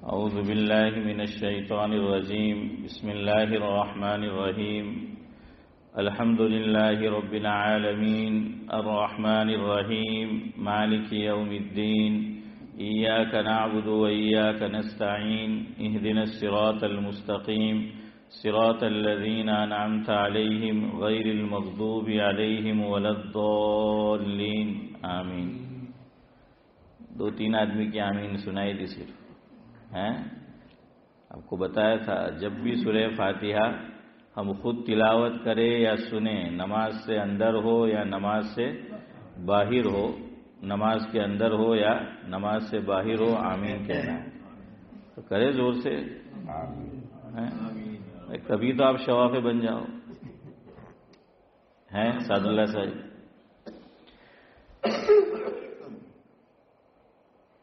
أعوذ بالله من الشيطان الرجيم بسم الله الرحمن الرحيم الحمد لله رب العالمين الرحمن الرحيم مالك يوم الدين إياك نعبد وإياك نستعين اهدنا الصراط المستقيم صراط الذين أنعمت عليهم غير المغضوب عليهم ولا الضالين آمین. دو تین آدمی کی آمین سنائی دی صرف ہیں. آپ کو بتایا تھا جب بھی سورہ فاتحہ ہم خود تلاوت کریں یا سنیں، نماز سے اندر ہو یا نماز سے باہر ہو، نماز کے اندر ہو یا نماز سے باہر ہو، آمین کہنا ہے. تو کرے زور سے کبھی تو آپ شوافے بن جاؤ. ہیں سعد اللہ صاحب،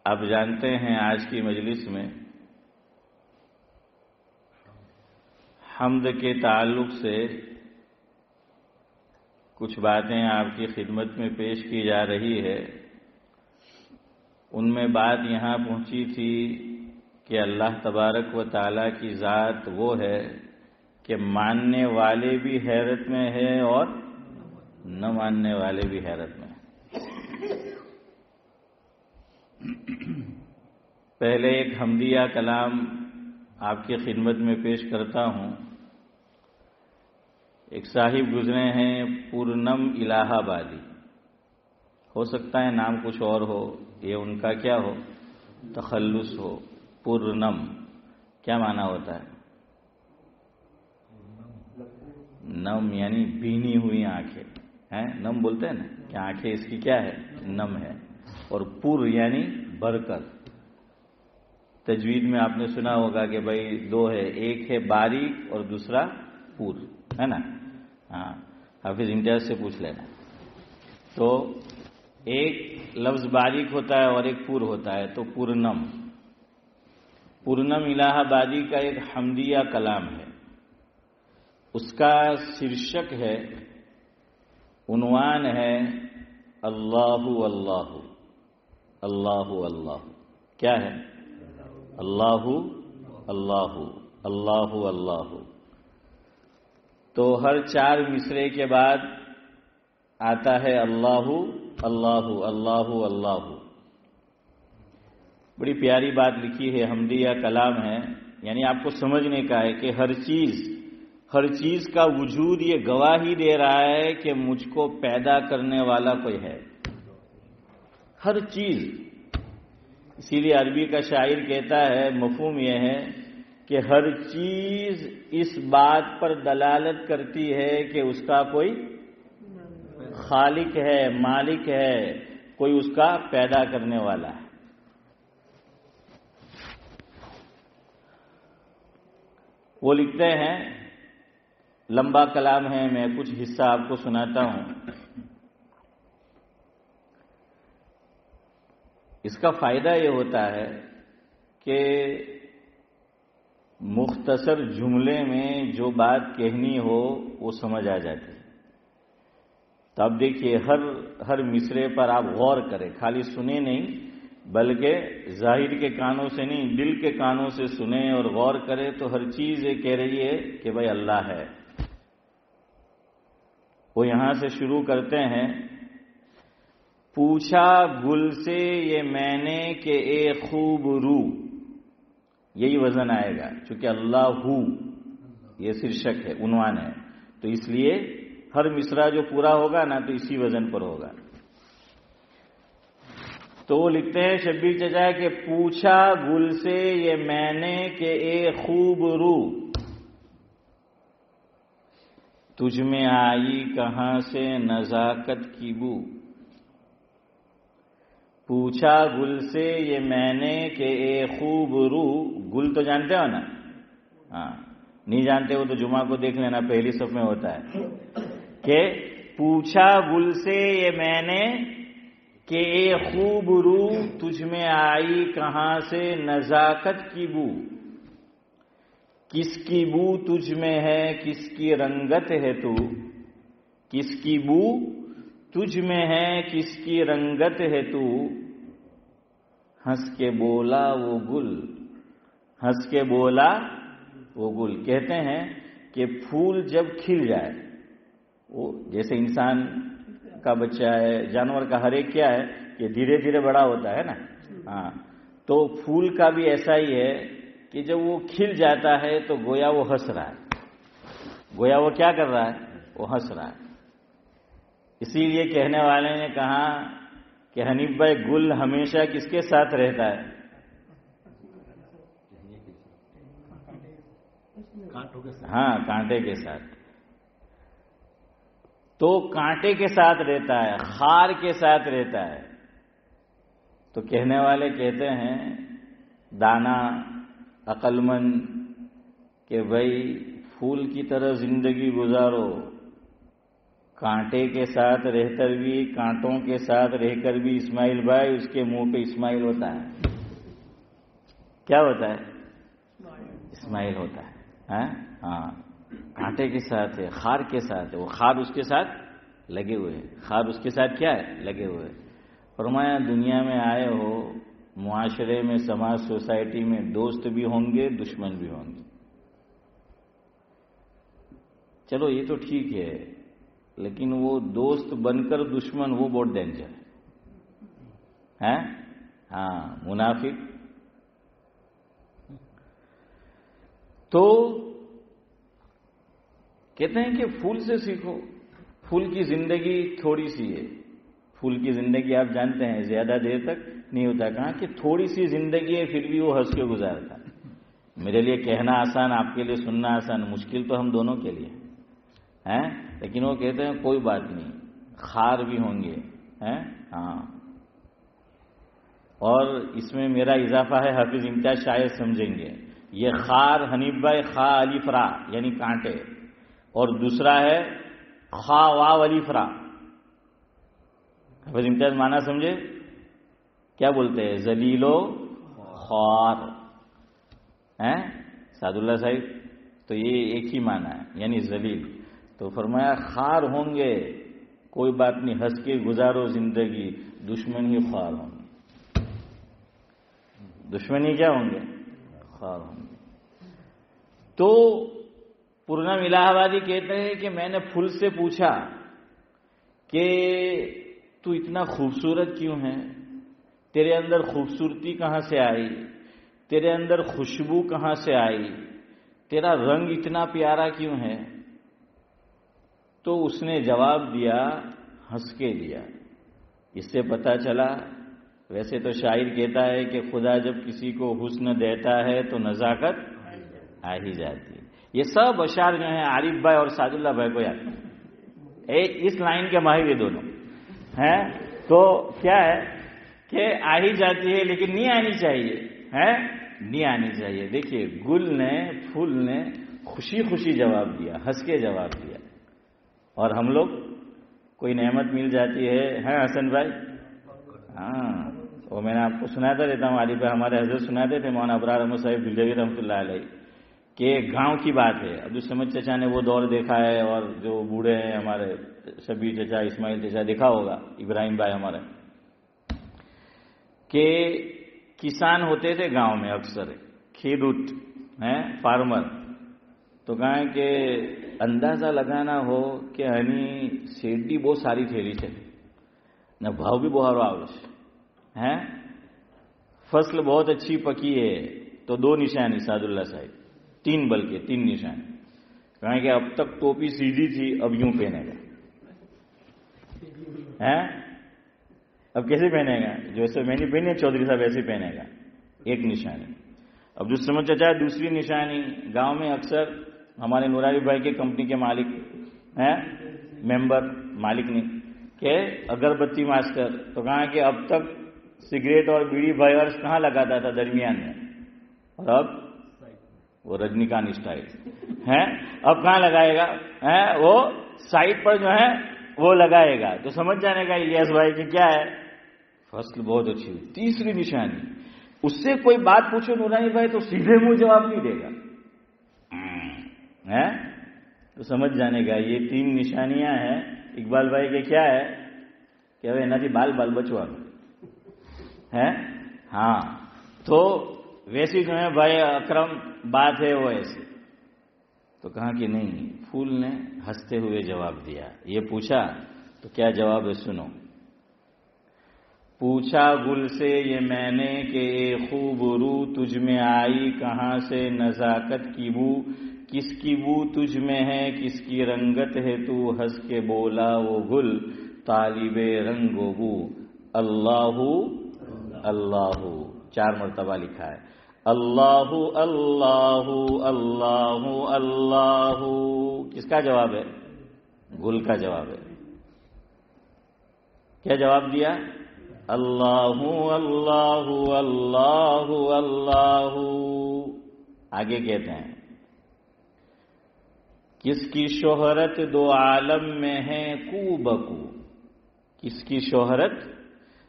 آپ جانتے ہیں آج کی مجلس میں حمد کے تعلق سے کچھ باتیں آپ کی خدمت میں پیش کی جا رہی ہے. ان میں بات یہاں پہنچی تھی کہ اللہ تبارک و تعالیٰ کی ذات وہ ہے کہ ماننے والے بھی حیرت میں ہے اور نہ ماننے والے بھی حیرت میں. پہلے ایک حمدیہ کلام آپ کی خدمت میں پیش کرتا ہوں. ایک صاحب گزرے ہیں پورنم الہ آبادی، ہو سکتا ہے نام کچھ اور ہو، یہ ان کا کیا ہو تخلص ہو. پورنم کیا معنی ہوتا ہے؟ نم یعنی بینی ہوئی آنکھیں ہیں، نم بولتے ہیں نا کہ آنکھیں اس کی کیا ہے، نم ہے. اور پور یعنی برکت. تجوید میں آپ نے سنا ہوگا کہ بھائی دو ہے، ایک ہے باریک اور دوسرا پور، ہے نا. ہاں، حافظ امتیاز سے پوچھ لینا. تو ایک لفظ باریک ہوتا ہے اور ایک پور ہوتا ہے. تو پورنم الہ آبادی کا ایک حمدیہ کلام ہے. اس کا شیرشک ہے، عنوان ہے اللہ اللہ اللہ اللہ. کیا ہے؟ اللہ اللہ اللہ اللہ. تو ہر چار مصرے کے بعد آتا ہے اللہ اللہ اللہ اللہ. بڑی پیاری بات لکھی ہے، حمدیہ کلام ہے. یعنی آپ کو سمجھنے کا ہے کہ ہر چیز کا وجود یہ گواہی دے رہا ہے کہ مجھ کو پیدا کرنے والا کوئی ہے. ہر چیز. اسی لیے عربی کا شاعر کہتا ہے، مفہوم یہ ہے کہ ہر چیز اس بات پر دلالت کرتی ہے کہ اس کا کوئی خالق ہے، مالک ہے، کوئی اس کا پیدا کرنے والا ہے. وہ لکھتے ہیں، لمبا کلام ہے، میں کچھ حصہ آپ کو سناتا ہوں. اس کا فائدہ یہ ہوتا ہے کہ مختصر جملے میں جو بات کہنی ہو وہ سمجھ آ جاتی ہے. تو اب دیکھیے، ہر مصرے پر آپ غور کریں، خالی سنیں نہیں بلکہ ظاہر کے کانوں سے نہیں، دل کے کانوں سے سنیں اور غور کریں. تو ہر چیز یہ کہہ رہی ہے کہ بھائی اللہ ہے. وہ یہاں سے شروع کرتے ہیں، پوچھا گل سے یہ میں نے کہ اے خوب رو. یہی وزن آئے گا، چونکہ اللہ ہو یہ شیرشک ہے، عنوان ہے. تو اس لیے ہر مصرع جو پورا ہوگا نا تو اسی وزن پر ہوگا. تو وہ لکھتے ہیں شبیر چچا کہ پوچھا گل سے یہ میں نے کہ اے خوب رو، تجھ میں آئی کہاں سے نزاکت کی بو. پوچھا گل سے یہ میں نے کہ اے خوب رو. گل تو جانتے ہو نا؟ ہاں، نہیں جانتے ہو تو جمعہ کو دیکھ لینا، پہلی صف میں ہوتا ہے کہ پوچھا گل سے یہ میں نے کہ اے خوب رو، تجھ میں آئی کہاں سے نزاکت کی بو. کس کی بو تجھ میں ہے، کس کی رنگت ہے تو. کس کی بو تجھ میں ہے، کس کی رنگت ہے تو. ہنس کے بولا وہ گل ہنس کے بولا وہ گل. کہتے ہیں کہ پھول جب کھل جائے، وہ جیسے انسان کا بچہ ہے، جانور کا ہر ایک کیا ہے کہ دھیرے دھیرے بڑا ہوتا ہے نا. ہاں، تو پھول کا بھی ایسا ہی ہے کہ جب وہ کھل جاتا ہے تو گویا وہ ہنس رہا ہے. گویا وہ کیا کر رہا ہے؟ وہ ہنس رہا ہے. اسی لیے کہنے والے نے کہا کہ حنیف بھائی گل ہمیشہ کس کے ساتھ رہتا ہے؟ ہاں، کانٹے کے ساتھ. تو کانٹے کے ساتھ رہتا ہے، خار کے ساتھ رہتا ہے. تو کہنے والے کہتے ہیں دانا عقل مند کہ بھائی پھول کی طرح زندگی گزارو، کانٹے کے ساتھ رہ کر بھی، کانٹوں کے ساتھ رہ کر بھی اسماعیل بھائی اس کے منہ پہ اسماعیل ہوتا ہے. کیا ہوتا ہے؟ اسماعیل ہوتا ہے. ہاں، کانٹے کے ساتھ ہے، خار کے ساتھ ہے. وہ خار اس کے ساتھ لگے ہوئے ہیں. خار اس کے ساتھ کیا ہے؟ لگے ہوئے. فرمایا دنیا میں آئے ہو، معاشرے میں، سماج، سوسائٹی میں دوست بھی ہوں گے، دشمن بھی ہوں گے. چلو یہ تو ٹھیک ہے، لیکن وہ دوست بن کر دشمن، وہ بہت ڈینجر ہے. ہاں، منافق. تو کہتے ہیں کہ پھول سے سیکھو. پھول کی زندگی تھوڑی سی ہے. پھول کی زندگی آپ جانتے ہیں زیادہ دیر تک نہیں ہوتا. کہاں کہ تھوڑی سی زندگی ہے پھر بھی وہ ہنس کے گزارتا. میرے لیے کہنا آسان، آپ کے لیے سننا آسان، مشکل تو ہم دونوں کے لیے ہے. لیکن وہ کہتے ہیں کوئی بات نہیں، خار بھی ہوں گے. ہاں، اور اس میں میرا اضافہ ہے، حافظ امتیاز شاید سمجھیں گے. یہ خار حنیف بھائی خا الف را یعنی کانٹے، اور دوسرا ہے خا واو الف را. حافظ امتیاز مانا سمجھے؟ کیا بولتے ہیں؟ ذلیل و خوار. سعد اللہ صاحب تو یہ ایک ہی مانا ہے، یعنی ذلیل. تو فرمایا خار ہوں گے، کوئی بات نہیں، ہنس کے گزارو زندگی، دشمن ہی خوار ہوں گے. دشمن ہی کیا ہوں گے؟ خوار ہوں گے. تو پورنم الہ آبادی کہتے ہیں کہ میں نے پھول سے پوچھا کہ تو اتنا خوبصورت کیوں ہے؟ تیرے اندر خوبصورتی کہاں سے آئی؟ تیرے اندر خوشبو کہاں سے آئی؟ تیرا رنگ اتنا پیارا کیوں ہے؟ تو اس نے جواب دیا، ہنس کے دیا. اس سے پتہ چلا، ویسے تو شاعر کہتا ہے کہ خدا جب کسی کو حسن دیتا ہے تو نزاکت آ ہی جاتی ہے. یہ سب اشعار جو ہیں عارف بھائی اور سعد اللہ بھائی کو یاد ہیں، اس لائن کے ماہر یہ دونوں ہیں. تو کیا ہے کہ آ ہی جاتی ہے، لیکن نہیں آنی چاہیے، نہیں آنی چاہیے. دیکھیے گل نے، پھول نے خوشی خوشی جواب دیا، ہنس کے جواب دیا. اور ہم لوگ کوئی نعمت مل جاتی ہے حسن بھائی. ہاں، وہ میں نے آپ کو سناتا رہتا ہوں، علی پہ ہمارے حضرت سناتے تھے، مولانا ابرار احمد صاحب دلجوی رحمۃ اللہ علیہ، کہ گاؤں کی بات ہے. عبدالصمد چچا نے وہ دور دیکھا ہے، اور جو بوڑھے ہیں ہمارے شبیر چچا، اسماعیل چچا دیکھا ہوگا، ابراہیم بھائی ہمارے، کہ کسان ہوتے تھے گاؤں میں، اکثر کھیدوت ہیں، فارمر. تو کہیں کہ اندازہ لگانا ہو کہ ہنی سیڈی بہت ساری تھیلی છે ને ભાવ بھی બહુ આવે છે. فصل بہت اچھی پکی ہے. تو دو نشانی سعد اللہ صاحب، تین، بلکہ تین نشانی. کہیں کہ اب تک ٹوپی سیدھی تھی، اب یوں پہنے گا. اب کیسے پہنے گا؟ جیسے میں نے پہنے چودھری صاحب ایسے پہنے گا. ایک نشانی. اب جو سمجھ چاہے دوسری نشانی، گاؤں میں اکثر ہمارے نوراری بھائی کے کمپنی کے مالک ہیں، ممبر، مالک نہیں، کہ اگربتی ماسٹر. تو کہا کہ اب تک سگریٹ اور بیڑی بائرس کہاں لگاتا تھا؟ درمیان میں. اور اب وہ رجنی کانت اسٹائل ہے، اب کہاں لگائے گا؟ وہ سائڈ پر جو ہے وہ لگائے گا. تو سمجھ جانے کا الیاس بھائی کہ کیا ہے، فصل بہت اچھی ہوئی. تیسری نشانی، اس سے کوئی بات پوچھو نورانی بھائی تو سیدھے منہ جواب نہیں دے گا. تو سمجھ جانے کا یہ تین نشانیاں ہیں اقبال بھائی کے. کیا ہے کہ بال بال بچوا ہے. ہاں، تو ویسی جو ہے بھائی اکرم بات ہے وہ ایسی. تو کہا کہ نہیں. پھول نے ہنستے ہوئے جواب دیا. یہ پوچھا تو کیا جواب ہے سنو. پوچھا گل سے یہ میں نے کہ اے خوب رو تجھ میں آئی کہاں سے نزاکت کی بو، کس کی بو تجھ میں ہے کس کی رنگت ہے تو ہنس کے بولا وہ گل طالب رنگ و بو. اللہ اللہ 4 مرتبہ لکھا ہے. اللہ اللہ اللہ اللہ. کس کا جواب ہے؟ گل کا جواب ہے. کیا جواب دیا؟ اللہ اللہ اللہ اللہ. آگے کہتے ہیں کس کی شہرت 2 عالم میں ہے کو بکو. کس کی شہرت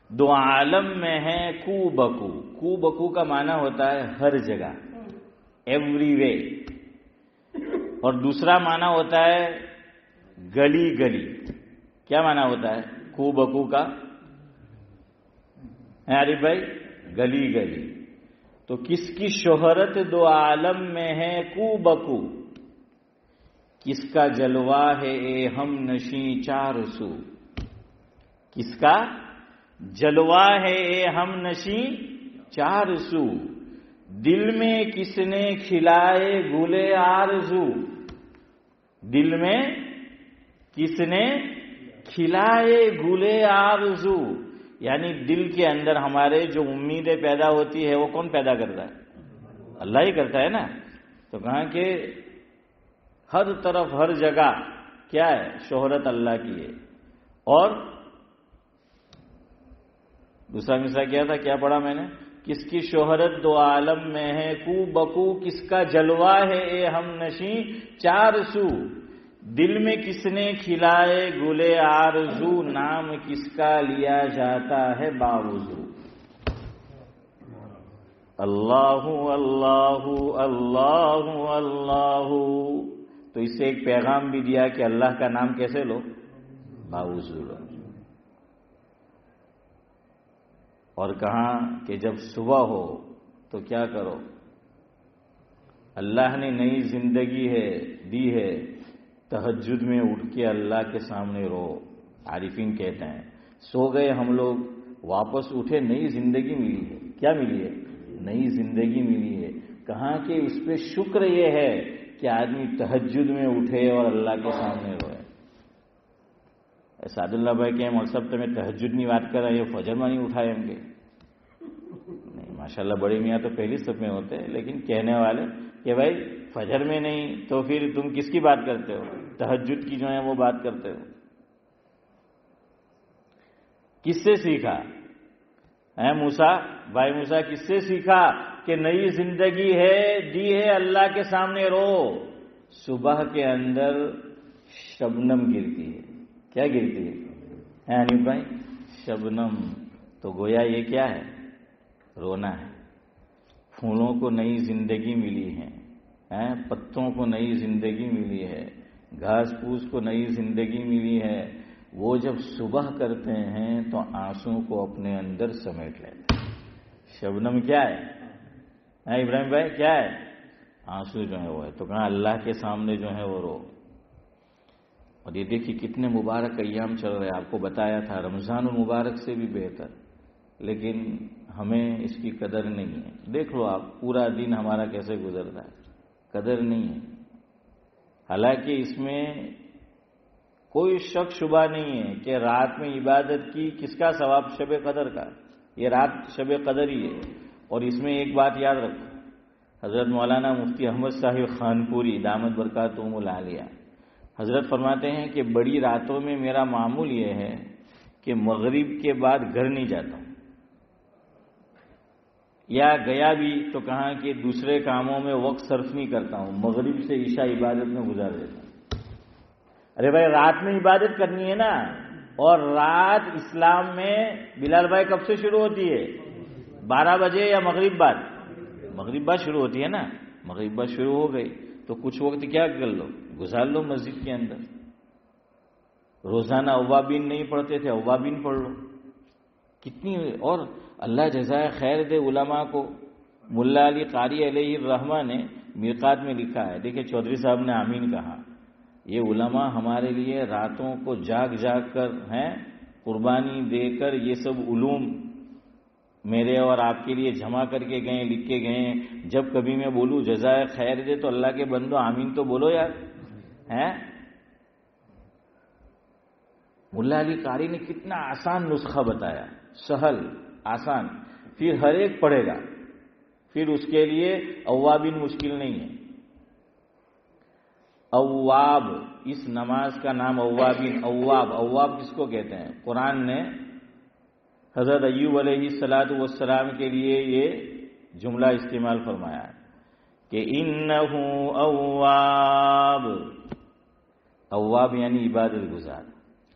2 عالم میں ہے کو بکو. کو بکو کا معنی ہوتا ہے ہر جگہ، ایوری وے. اور دوسرا معنی ہوتا ہے گلی گلی. کیا معنی ہوتا ہے کو بکو کا؟ عارف بھائی گلی گلی. تو کس کی شہرت 2 عالم میں ہے کو بکو، کس کا جلوہ ہے اے ہم نشیں 4 سو. کس کا جلوہ ہے اے ہم نشیں 4 سو. دل میں کس نے کھلائے گلے آرزو. دل میں کس نے کھلائے گلے آرزو. یعنی دل کے اندر ہمارے جو امیدیں پیدا ہوتی ہے وہ کون پیدا کرتا ہے؟ اللہ ہی کرتا ہے نا. تو کہاں کہ ہر طرف ہر جگہ کیا ہے؟ شہرت اللہ کی ہے. اور دوسرا مصرع کیا تھا؟ کیا پڑھا میں نے؟ کس کی شہرت 2 عالم میں ہے کو بکو، کس کا جلوہ ہے اے ہم نشیں 4 سو. دل میں کس نے کھلائے گلے آرزو، نام کس کا لیا جاتا ہے باوضو. اللہ اللہ اللہ اللہ. تو اس سے ایک پیغام بھی دیا کہ اللہ کا نام کیسے لو؟ باوضو لو. اور کہاں کہ جب صبح ہو تو کیا کرو؟ اللہ نے نئی زندگی ہے دی ہے، تہجد میں اٹھ کے اللہ کے سامنے رو. عارفین کہتے ہیں سو گئے ہم لوگ واپس اٹھے نئی زندگی ملی ہے. کیا ملی ہے؟ نئی زندگی ملی ہے. کہاں کہ اس پہ شکر یہ ہے کہ آدمی تہجد میں اٹھے اور اللہ کے سامنے روئے. سعد اللہ بھائی کہ مقصد میں تہجد نہیں بات کر رہے، فجر میں نہیں اٹھائے ہم کے نہیں. ماشاءاللہ بڑے میاں تو پہلی صف میں ہوتے ہیں، لیکن کہنے والے کہ بھائی فجر میں نہیں تو پھر تم کس کی بات کرتے ہو؟ تہجد کی جو ہے وہ بات کرتے ہو. کس سے سیکھا ہے موسیٰ؟ بھائی موسیٰ کس سے سیکھا کہ نئی زندگی ہے دی ہے اللہ کے سامنے رو. صبح کے اندر شبنم گرتی ہے. کیا گرتی ہے حنیف بھائی؟ شبنم. تو گویا یہ کیا ہے؟ رونا ہے. پھولوں کو نئی زندگی ملی ہے، پتوں کو نئی زندگی ملی ہے، گھاس پھوس کو نئی زندگی ملی ہے. وہ جب صبح کرتے ہیں تو آنسوں کو اپنے اندر سمیٹ لیتے ہیں. شبنم کیا ہے ابراہیم بھائی؟ کیا ہے؟ آنسو جو ہے وہ ہے. تو کہاں اللہ کے سامنے جو ہے وہ رو. اور یہ دیکھیے کتنے مبارک ایام چل رہے ہیں. آپ کو بتایا تھا رمضان المبارک سے بھی بہتر، لیکن ہمیں اس کی قدر نہیں ہے. دیکھ لو آپ پورا دن ہمارا کیسے گزرتا ہے، قدر نہیں ہے. حالانکہ اس میں کوئی شک شبہ نہیں ہے کہ رات میں عبادت کی کس کا ثواب؟ شب قدر کا. یہ رات شب قدر ہی ہے. اور اس میں ایک بات یاد رکھو، حضرت مولانا مفتی احمد صاحب خانپوری دامت برکاتہم العالیہ حضرت فرماتے ہیں کہ بڑی راتوں میں میرا معمول یہ ہے کہ مغرب کے بعد گھر نہیں جاتا ہوں، یا گیا بھی تو کہاں کہ دوسرے کاموں میں وقت صرف نہیں کرتا ہوں، مغرب سے عشاء عبادت میں گزار دیتا ہوں. ارے بھائی رات میں عبادت کرنی ہے نا. اور رات اسلام میں بلال بھائی کب سے شروع ہوتی ہے؟ 12 بجے یا مغرب بعد؟ مغرب بعد شروع ہوتی ہے نا. مغرب بعد شروع ہو گئی تو کچھ وقت کیا کر لو؟ گزار لو مسجد کے اندر. روزانہ اوابین نہیں پڑھتے تھے، اوابین پڑھ لو. کتنی اور اللہ جزائے خیر دے علماء کو. ملا علی قاری علیہ الرحمہ نے میقات میں لکھا ہے، دیکھیں چودھری صاحب نے آمین کہا، یہ علماء ہمارے لیے راتوں کو جاگ جاگ کر ہیں قربانی دے کر یہ سب علوم میرے اور آپ کے لیے جمع کر کے گئے، لکھ کے گئے ہیں۔ جب کبھی میں بولوں جزائے خیر دے تو اللہ کے بندو آمین تو بولو یار، ہیں؟ ملا علی قاری نے کتنا آسان نسخہ بتایا، سہل آسان، پھر ہر ایک پڑھے گا، پھر اس کے لیے اوابین مشکل نہیں ہے۔ اواب، اس نماز کا نام اوابین، اواب، اواب کس کو کہتے ہیں؟ قرآن نے حضرت ایوب علیہ السلام کے لیے یہ جملہ استعمال فرمایا ہے کہ انہو اواب، اواب یعنی عبادت گزار،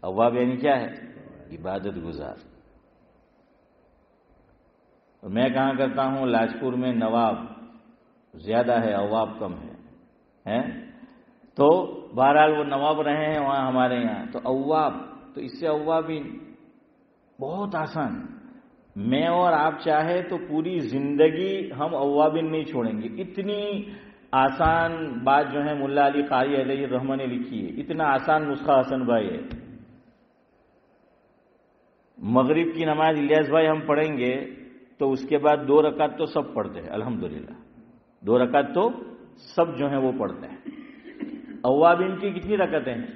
اواب یعنی کیا ہے؟ عبادت گزار۔ میں کہاں کرتا ہوں؟ لاجپور میں نواب زیادہ ہے، اواب کم ہے، تو بہرحال وہ نواب رہے ہیں وہاں ہمارے یہاں، تو اواب، تو اس سے اوابین بہت آسان۔ میں اور آپ چاہے تو پوری زندگی ہم اوابین نہیں چھوڑیں گے، اتنی آسان بات جو ہے ملا علی قاری علیہ الرحمہ نے لکھی ہے، اتنا آسان نسخہ حسن بھائی ہے۔ مغرب کی نماز الیاس بھائی ہم پڑھیں گے تو اس کے بعد 2 رکعت تو سب پڑھتے ہیں الحمدللہ، 2 رکعت تو سب جو ہیں وہ پڑھتے ہیں۔ اوابین کی کتنی رکعتیں ہیں؟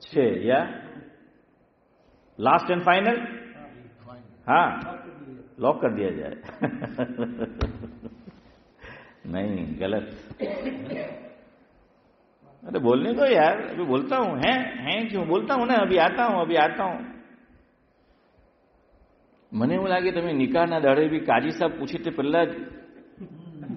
6 یا لاسٹ اینڈ فائنل؟ ہاں، لاک کر دیا جائے۔ نہیں، غلط، ارے بولنے دو یار، ابھی بولتا ہوں، ہیں کیوں بولتا ہوں نا، ابھی آتا ہوں۔ મને એવું લાગે તમે નિકાહના દાડે બી કાજી સાહેબ પૂછે તે પહેલા જ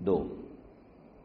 2,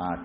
8,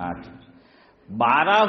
8। 12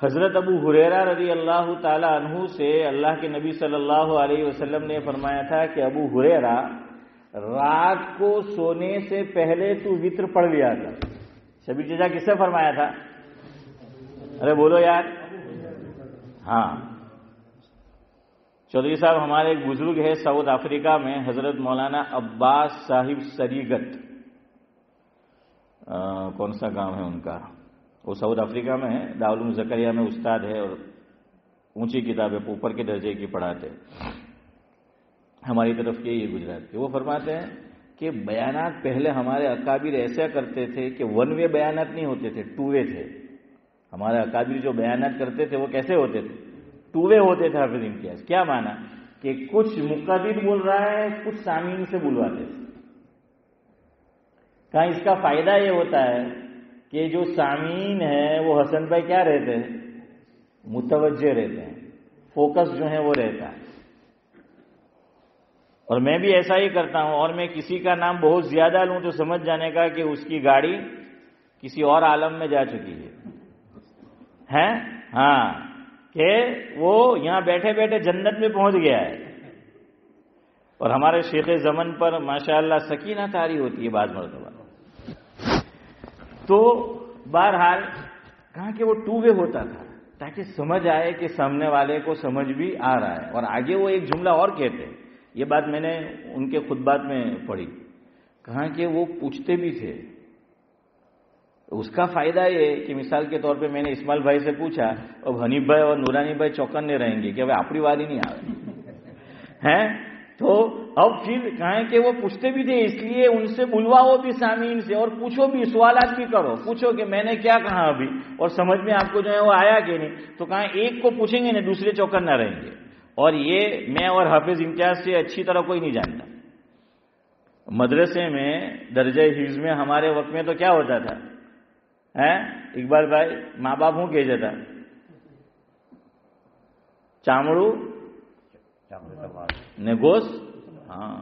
حضرت ابو ہریرہ رضی اللہ تعالی عنہ سے اللہ کے نبی صلی اللہ علیہ وسلم نے فرمایا تھا کہ ابو ہریرہ رات کو سونے سے پہلے تو وتر پڑھ لیا تھا. شبیر چچا کس سے فرمایا تھا؟ ارے بولو یار. ہاں چودھری صاحب ہمارے ایک بزرگ ہے ساؤتھ افریقہ میں، حضرت مولانا عباس صاحب سریگت، کون سا گاؤں ہے ان کا، وہ ساؤتھ افریقہ میں ہے، دارالعلوم زکریا میں استاد ہے اور اونچی کتابیں اوپر کے درجے کی پڑھاتے، ہماری طرف کے یہ گجرات کے. وہ فرماتے ہیں کہ بیانات پہلے ہمارے اکابر ایسا کرتے تھے کہ ون وے بیانات نہیں ہوتے تھے، ٹو وے تھے. ہمارے اکابر جو بیانات کرتے تھے وہ کیسے ہوتے تھے؟ ٹو وے ہوتے تھے. حافظ امتیاز کیا مانا کہ کچھ مقتدر بول رہا ہے، کچھ سامعین سے بلواتے تھے. کہاں اس کا فائدہ یہ ہوتا ہے کہ جو سامعین ہیں وہ حسن بھائی کیا رہتے ہیں؟ متوجہ رہتے ہیں، فوکس جو ہے وہ رہتا ہے. اور میں بھی ایسا ہی کرتا ہوں، اور میں کسی کا نام بہت زیادہ لوں تو سمجھ جانے کا کہ اس کی گاڑی کسی اور عالم میں جا چکی ہے. ہاں کہ وہ یہاں بیٹھے بیٹھے جنت میں پہنچ گیا ہے. اور ہمارے شیخ زمن پر ماشاءاللہ سکینہ طاری ہوتی ہے بعض مرتبہ. تو بہرحال کہاں کہ وہ ٹو وے ہوتا تھا تاکہ سمجھ آئے کہ سامنے والے کو سمجھ بھی آ رہا ہے. اور آگے وہ ایک جملہ اور کہتے ہیں، یہ بات میں نے ان کے خطبات میں پڑھی، کہاں کہ وہ پوچھتے بھی تھے. اس کا فائدہ یہ کہ مثال کے طور پہ میں نے اسماعیل بھائی سے پوچھا، اب حنیف بھائی اور نورانی بھائی چوکنے رہیں گے کہ اب اپنی واری نہیں آ رہی ہیں. تو اب پھر کہیں کہ وہ پوچھتے بھی تھے، اس لیے ان سے بلواؤ بھی سامعین سے، اور پوچھو بھی، سوالات بھی کرو، پوچھو کہ میں نے کیا کہا ابھی اور سمجھ میں آپ کو جو ہے وہ آیا کہ نہیں. تو کہیں ایک کو پوچھیں گے نا، دوسرے چوکن نہ رہیں گے. اور یہ میں اور حافظ امتیاز سے اچھی طرح کوئی نہیں جانتا. مدرسے میں درجہ حفظ میں ہمارے وقت میں تو کیا ہوتا تھا؟ اقبال بھائی ماں باپ ہوں کہ جاتا چامڑو نے گوس. ہاں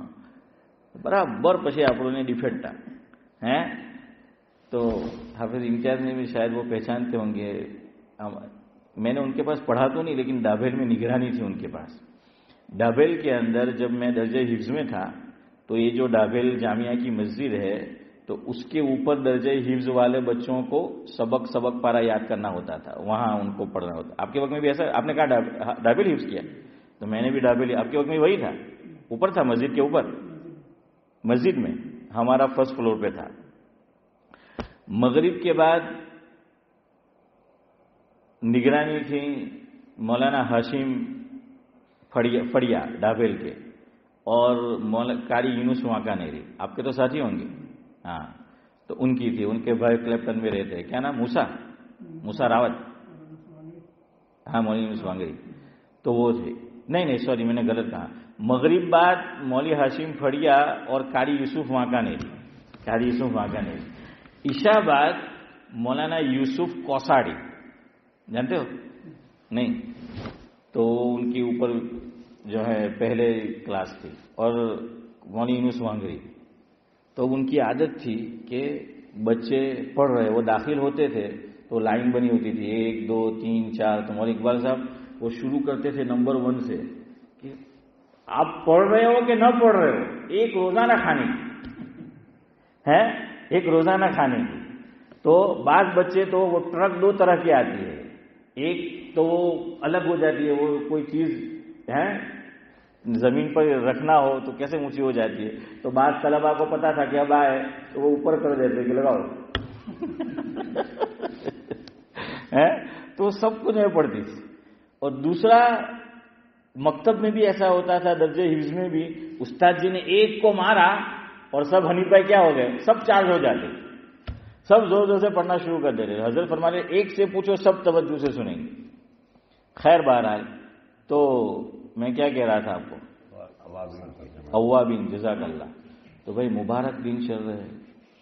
برابر پچھے آپ نے ڈیفیکٹا ہیں. تو حافظ امتیاز نے بھی شاید وہ پہچانتے ہوں گے. میں نے ان کے پاس پڑھا تو نہیں، لیکن ڈابھیل میں نگرانی تھی ان کے پاس. ڈابھیل کے اندر جب میں درجہ حفظ میں تھا تو یہ جو ڈابھیل جامعہ کی مسجد ہے تو اس کے اوپر درجہ حفظ والے بچوں کو سبق پارا یاد کرنا ہوتا تھا، وہاں ان کو پڑھنا ہوتا. آپ کے وقت میں بھی ایسا؟ آپ نے کہا ڈابھیل حفظ کیا، تو میں نے بھی ڈابھیل. آپ کے وقت میں وہی تھا؟ اوپر تھا مسجد کے اوپر؟ مسجد میں ہمارا فرسٹ فلور پہ تھا. مغرب کے بعد نگرانی تھی مولانا ہاشم فڑیا ڈابھیل کے، اور قاری یونس واکانیری، آپ کے تو ساتھی ہوں گے. ہاں تو ان کی تھی، ان کے بھائی کلیپٹن میں رہتے ہیں، کیا نام؟ موسا راوت. ہاں مولوی یونس وانگری. تو وہ تھے. نہیں سوری میں نے غلط کہا. مغرب بعد مولوی ہاشم فڑیا اور قاری یوسف واکانیری. عشاء بعد مولانا یوسف کوساڑی، جانتے ہو؟ نہیں. تو ان کے اوپر جو ہے پہلے کلاس تھی، اور مولوی یونس وانگری. تو ان کی عادت تھی کہ بچے پڑھ رہے، وہ داخل ہوتے تھے تو لائن بنی ہوتی تھی 1 2 3 4. تو مولوی اقبال صاحب وہ شروع کرتے تھے نمبر 1 سے کہ آپ پڑھ رہے ہو کہ نہ پڑھ رہے ہو، ایک روزانہ کھانے کی. تو بعض بچے تو وہ ٹرک 2 طرح کی آتی ہے، ایک تو وہ الگ ہو جاتی ہے، وہ کوئی چیز ہے زمین پر رکھنا ہو تو کیسے اونچی ہو جاتی ہے. تو بعض طلبا کو پتا تھا کہ اب آئے تو وہ اوپر کر دیتے کہ لگاؤ. تو سب کچھ میں پڑھتی تھی. اور دوسرا مکتب میں بھی ایسا ہوتا تھا، درجہ حفظ میں بھی استاد جی نے ایک کو مارا اور سب حنیف بھائی کیا ہو گئے، سب چارج ہو جاتے، سب زور زور سے پڑھنا شروع کر دیتے. حضرت فرماتے ایک سے پوچھو سب توجہ سے سنیں گے. خیر بہرحال تو میں کیا کہہ رہا تھا آپ کو؟ اوابین، جزاک اللہ. تو بھائی مبارک دن چل رہے ہیں،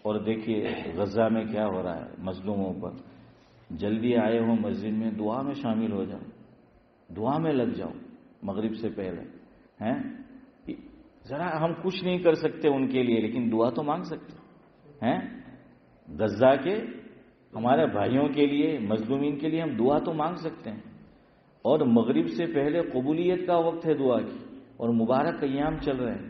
اور دیکھیے غزہ میں کیا ہو رہا ہے مظلوموں پر. جلدی آئے ہو مسجد میں، دعا میں شامل ہو جاؤ، دعا میں لگ جاؤ مغرب سے پہلے. ہیں ذرا ہم کچھ نہیں کر سکتے ان کے لیے، لیکن دعا تو مانگ سکتے ہیں. غزہ کے ہمارے بھائیوں کے لیے، مظلومین کے لیے ہم دعا تو مانگ سکتے ہیں، اور مغرب سے پہلے قبولیت کا وقت ہے دعا کی، اور مبارک ایام چل رہے ہیں،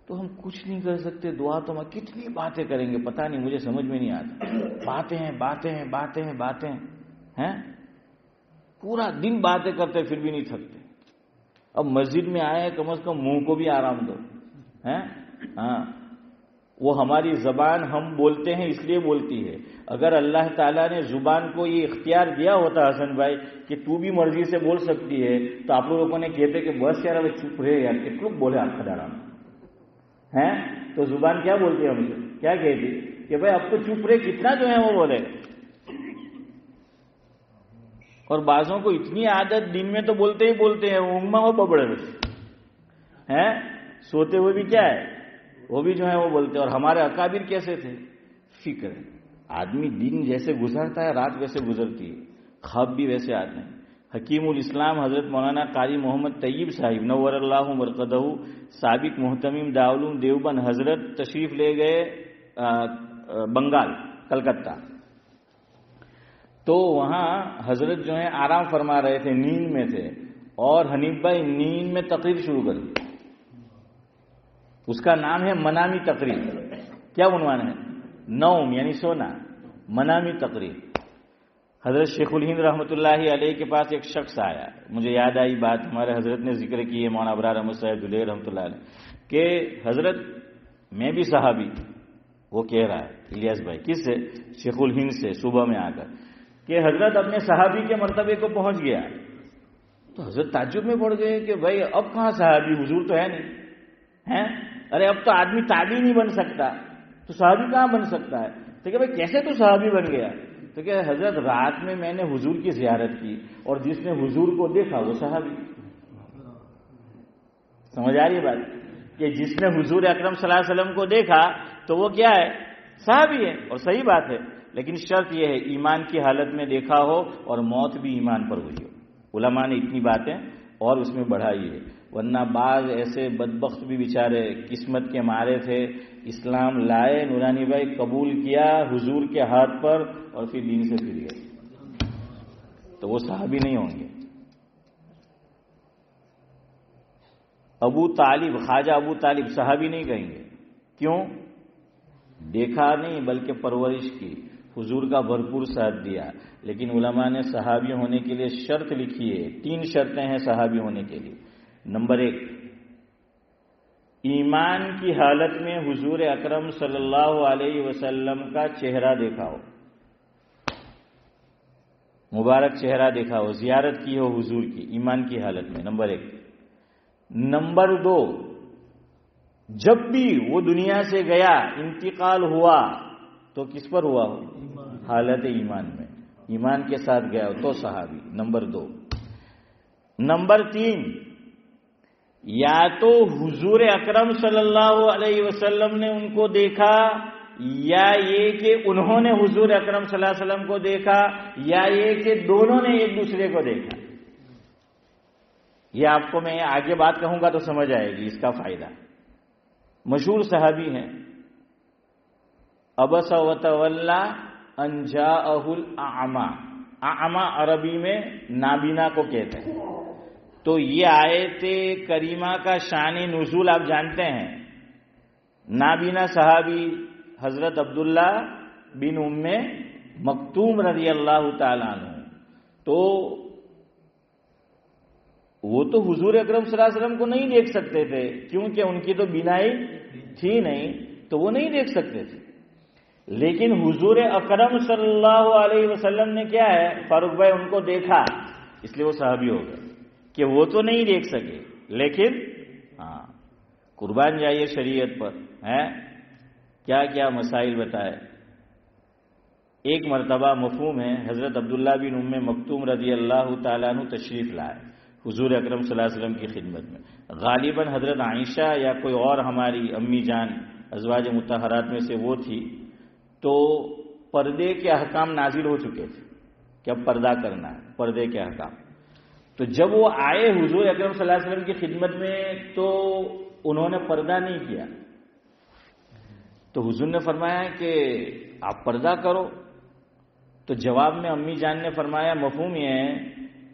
تو ہم کچھ نہیں کر سکتے؟ دعا تو ہم کتنی باتیں کریں گے پتہ نہیں، مجھے سمجھ میں نہیں آتا، باتیں ہیں، پورا دن باتیں کرتے پھر بھی نہیں تھکتے۔ اب مسجد میں آئے کم از کم منہ کو بھی آرام دو، ہاں، وہ ہماری زبان ہم بولتے ہیں اس لیے بولتی ہے، اگر اللہ تعالیٰ نے زبان کو یہ اختیار دیا ہوتا حسن بھائی کہ تو بھی مرضی سے بول سکتی ہے، تو آپ لوگوں نے کہتے کہ بس یار اب چپ رہے یار، کتنے لوگ بولے آپ کھڑا ہیں، تو زبان کیا بولتی ہے ہم سے، کیا کہتی کہ بھائی اب تو چپ رہے، کتنا جو ہے وہ بولے۔ اور بعضوں کو اتنی عادت، دن میں تو بولتے ہیں، اونگ میں وہ ببڑے ہیں، سوتے ہوئے بھی کیا ہے وہ بھی جو ہے وہ بولتے ہیں۔ اور ہمارے اکابر کیسے تھے؟ فکر، آدمی دن جیسے گزرتا ہے رات ویسے گزرتی ہے، خواب بھی ویسے آتے ہیں۔ حکیم الاسلام حضرت مولانا قاری محمد طیب صاحب نور اللہ مرقدہ، سابق محتمم دارالعلوم دیوبند حضرت تشریف لے گئے بنگال، کلکتہ، تو وہاں حضرت جو ہیں آرام فرما رہے تھے، نیند میں تھے، اور حنیف بھائی نیند میں تقریر شروع کر دی۔ اس کا نام ہے منامی تقریر۔ کیا عنوان ہے؟ نوم یعنی سونا، منامی تقریر۔ حضرت شیخ الہند رحمۃ اللہ علیہ کے پاس ایک شخص آیا، مجھے یاد آئی بات، ہمارے حضرت نے ذکر کی ہے، مولانا ابرار احمد صاحب دلیر رحمۃ اللہ علیہ، کہ حضرت میں بھی صحابی، وہ کہہ رہا ہے الیاس بھائی، کس سے؟ شیخ الہند سے، صبح میں آ کر، کہ حضرت اپنے صحابی کے مرتبے کو پہنچ گیا۔ تو حضرت تعجب میں پڑ گئے کہ بھائی اب کہاں صحابی، حضور تو ہے نہیں ہیں، ارے اب تو آدمی تابعی نہیں بن سکتا، تو صحابی کہاں بن سکتا ہے؟ تو کہ بھائی کیسے تو صحابی بن گیا؟ تو کہ حضرت رات میں نے حضور کی زیارت کی، اور جس نے حضور کو دیکھا وہ صحابی۔ سمجھ آ رہی ہے بات؟ کہ جس نے حضور اکرم صلی اللہ علیہ وسلم کو دیکھا تو وہ کیا ہے؟ صحابی ہے، اور صحیح بات ہے، لیکن شرط یہ ہے ایمان کی حالت میں دیکھا ہو اور موت بھی ایمان پر ہوئی ہو۔ علماء نے اتنی باتیں اور اس میں بڑھائی ہے، ورنہ بعض ایسے بدبخت بھی بیچارے قسمت کے مارے تھے، اسلام لائے، نورانی بھائی قبول کیا حضور کے ہاتھ پر، اور پھر دین سے پھر گئے، تو وہ صحابی نہیں ہوں گے۔ ابو طالب، خواجہ ابو طالب صحابی نہیں کہیں گے، کیوں؟ دیکھا نہیں بلکہ پرورش کی، حضور کا بھرپور ساتھ دیا۔ لیکن علماء نے صحابی ہونے کے لیے شرط لکھی ہے، 3 شرطیں ہیں صحابی ہونے کے لیے۔ نمبر 1، ایمان کی حالت میں حضور اکرم صلی اللہ علیہ وسلم کا چہرہ دیکھا ہو، مبارک چہرہ دیکھا ہو، زیارت کی ہو حضور کی ایمان کی حالت میں، نمبر 1۔ نمبر 2، جب بھی وہ دنیا سے گیا، انتقال ہوا، تو کس پر ہوا ہو؟ حالت ایمان میں، ایمان کے ساتھ گیا ہو تو صحابی، نمبر 2۔ نمبر 3، یا تو حضور اکرم صلی اللہ علیہ وسلم نے ان کو دیکھا، یا یہ کہ انہوں نے حضور اکرم صلی اللہ علیہ وسلم کو دیکھا، یا یہ کہ دونوں نے ایک دوسرے کو دیکھا۔ یہ آپ کو میں آگے بات کہوں گا تو سمجھ آئے گی اس کا فائدہ۔ مشہور صحابی ہیں، ابس وتولی ان جاءہ الاعمی، اعمی عربی میں نابینا کو کہتے ہیں۔ تو یہ آیت کریمہ کا شان نزول آپ جانتے ہیں، نابینا صحابی حضرت عبداللہ بن ام مکتوم رضی اللہ تعالیٰ عنہ، تو وہ تو حضور اکرم صلی اللہ علیہ وسلم کو نہیں دیکھ سکتے تھے، کیونکہ ان کی تو بینائی تھی نہیں، تو وہ نہیں دیکھ سکتے تھے۔ لیکن حضور اکرم صلی اللہ علیہ وسلم نے کیا ہے، فاروق بھائی ان کو دیکھا، اس لیے وہ صحابی ہو گئے، کہ وہ تو نہیں دیکھ سکے لیکن قربان جائیے شریعت پر ہے، کیا کیا مسائل بتائے۔ ایک مرتبہ مفہوم ہے، حضرت عبداللہ بن ام مکتوم رضی اللہ تعالیٰ عنہ تشریف لائے حضور اکرم صلی اللہ علیہ وسلم کی خدمت میں، غالباً حضرت عائشہ یا کوئی اور ہماری امی جان ازواج مطہرات میں سے وہ تھی، تو پردے کے احکام نازل ہو چکے تھے کہ اب پردہ کرنا ہے، پردے کے احکام۔ تو جب وہ آئے حضور اکرم صلی اللہ علیہ وسلم کی خدمت میں تو انہوں نے پردہ نہیں کیا، تو حضور نے فرمایا کہ آپ پردہ کرو، تو جواب میں امی جان نے فرمایا مفہوم یہ ہے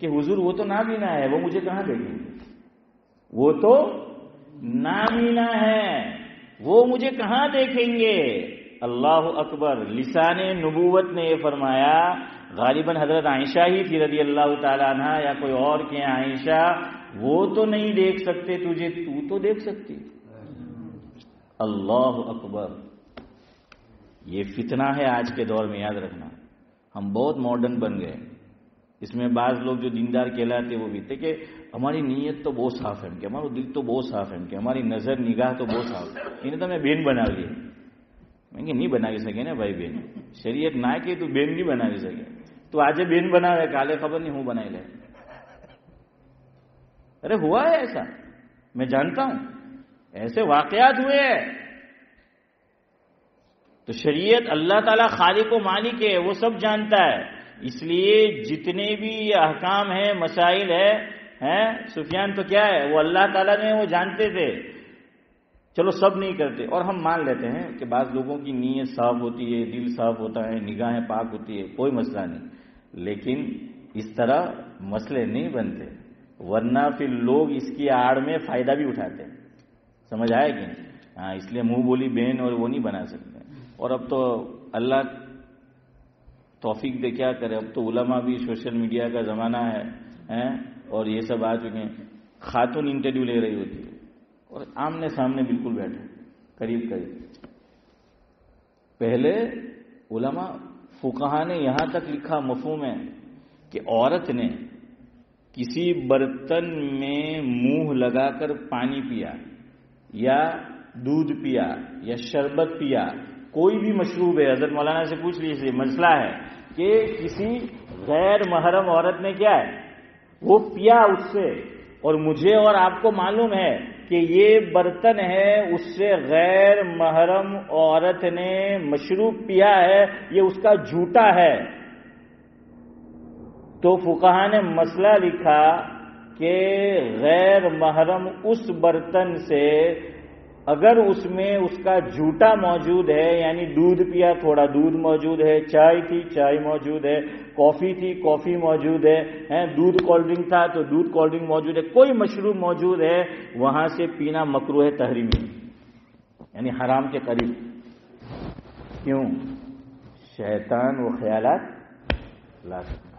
کہ حضور وہ تو نابینا ہے، وہ مجھے کہاں دیکھیں گے، وہ تو نابینا ہے، وہ مجھے کہاں دیکھیں گے۔ اللہ اکبر۔ لسان نبوت نے یہ فرمایا، غالباً حضرت عائشہ ہی تھی رضی اللہ تعالی عنہ، یا کوئی اور کہ عائشہ وہ تو نہیں دیکھ سکتے تجھے، تو دیکھ سکتی۔ اللہ اکبر۔ یہ فتنہ ہے آج کے دور میں، یاد رکھنا۔ ہم بہت ماڈرن بن گئے، اس میں بعض لوگ جو دیندار کہلاتے وہ بھی تھے کہ ہماری نیت تو بہت صاف ہے، کہ ہمارا دل تو بہت صاف ہے، کہ ہماری نظر نگاہ تو بہت صاف ہے، انہیں تو میں بین بنا لی، میں کہ نہیں بنا بھی سکے نا بھائی بین، شریعت نہ کہ تو بین نہیں بنا بھی سکے، تو آج بین بنا رہے، کالے خبر نہیں ہوں بنائی لے۔ ارے ہوا ہے ایسا، میں جانتا ہوں ایسے واقعات ہوئے ہیں۔ تو شریعت اللہ تعالیٰ خالق و مالک ہے، وہ سب جانتا ہے، اس لیے جتنے بھی احکام ہیں، مسائل ہیں، سفیان تو کیا ہے، وہ اللہ تعالیٰ نے وہ جانتے تھے، چلو سب نہیں کرتے، اور ہم مان لیتے ہیں کہ بعض لوگوں کی نیت صاف ہوتی ہے، دل صاف ہوتا ہے، نگاہیں پاک ہوتی ہے، کوئی مسئلہ نہیں، لیکن اس طرح مسئلے نہیں بنتے، ورنہ پھر لوگ اس کی آڑ میں فائدہ بھی اٹھاتے ہیں، سمجھ آئے کہ نہیں؟ ہاں، اس لیے منہ بولی بہن اور وہ نہیں بنا سکتے۔ اور اب تو اللہ توفیق دے، کیا کرے، اب تو علماء بھی سوشل میڈیا کا زمانہ ہے اور یہ سب آ چکے ہیں، خاتون انٹرویو لے رہی ہوتی ہے اور آمنے سامنے بالکل بیٹھے قریب قریب۔ پہلے علماء فقہا نے یہاں تک لکھا مفہوم ہے کہ عورت نے کسی برتن میں منہ لگا کر پانی پیا یا دودھ پیا یا شربت پیا، کوئی بھی مشروب ہے، حضرت مولانا سے پوچھ لیجیے، مسئلہ ہے کہ کسی غیر محرم عورت نے کیا ہے وہ پیا اس سے، اور مجھے اور آپ کو معلوم ہے کہ یہ برتن ہے، اس سے غیر محرم عورت نے مشروب پیا ہے، یہ اس کا جھوٹا ہے۔ تو فقہا نے مسئلہ لکھا کہ غیر محرم اس برتن سے اگر اس میں اس کا جھوٹا موجود ہے، یعنی دودھ پیا تھوڑا دودھ موجود ہے، چائے تھی چائے موجود ہے، کافی تھی کافی موجود ہے، دودھ کولڈ ڈرنک تھا تو دودھ کولڈ ڈرنک موجود ہے، کوئی مشروب موجود ہے، وہاں سے پینا مکروہ تحریمی، یعنی حرام کے قریب۔ کیوں؟ شیطان وہ خیالات لا سکتا۔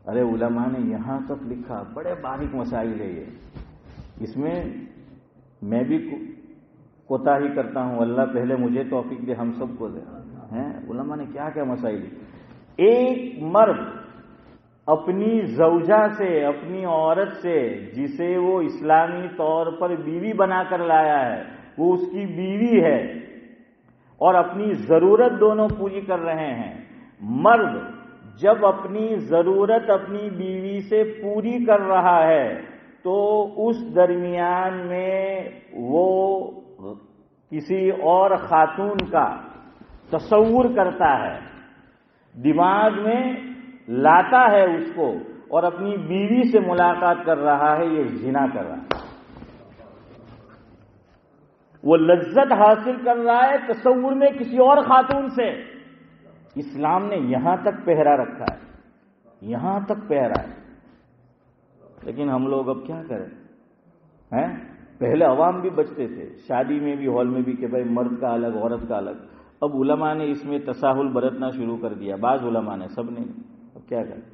ارے علماء نے یہاں تک لکھا، بڑے باریک مسائل ہے یہ، اس میں میں بھی کوتاہی کرتا ہوں، اللہ پہلے مجھے توفیق دے، ہم سب کو دے۔ علماء نے کیا کیا مسائل، ایک مرد اپنی زوجہ سے، اپنی عورت سے جسے وہ اسلامی طور پر بیوی بنا کر لایا ہے، وہ اس کی بیوی ہے اور اپنی ضرورت دونوں پوری کر رہے ہیں، مرد جب اپنی ضرورت اپنی بیوی سے پوری کر رہا ہے تو اس درمیان میں وہ کسی اور خاتون کا تصور کرتا ہے، دماغ میں لاتا ہے اس کو، اور اپنی بیوی سے ملاقات کر رہا ہے، یہ زنا کر رہا ہے، وہ لذت حاصل کر رہا ہے تصور میں کسی اور خاتون سے۔ اسلام نے یہاں تک پہرا رکھا ہے، یہاں تک پہرا ہے، لیکن ہم لوگ اب کیا کریں؟ پہلے عوام بھی بچتے تھے، شادی میں بھی، ہال میں بھی، کہ بھائی مرد کا الگ عورت کا الگ، اب علماء نے اس میں تساہل برتنا شروع کر دیا، بعض علماء نے، سب نے، اب کیا کریں؟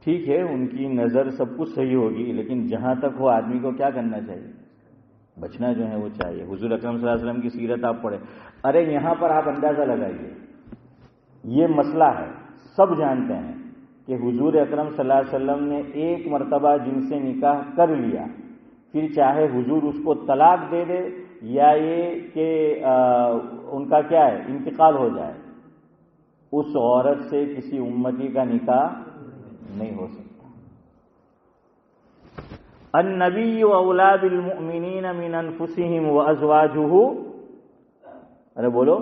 ٹھیک ہے، ان کی نظر سب کچھ صحیح ہوگی، لیکن جہاں تک ہو آدمی کو کیا کرنا چاہیے؟ بچنا جو ہے وہ چاہیے۔ حضور اکرم صلی اللہ علیہ وسلم کی سیرت آپ پڑھیں، ارے یہاں پر آپ اندازہ لگائیے، یہ مسئلہ ہے، سب جانتے ہیں کہ حضور اکرم صلی اللہ علیہ وسلم نے ایک مرتبہ جن سے نکاح کر لیا، پھر چاہے حضور اس کو طلاق دے دے یا یہ کہ ان کا کیا ہے انتقال ہو جائے، اس عورت سے کسی امتی کا نکاح نہیں ہو سکتا۔ النبی اولی بالمؤمنین من انفسہم وازواجہ، ارے بولو،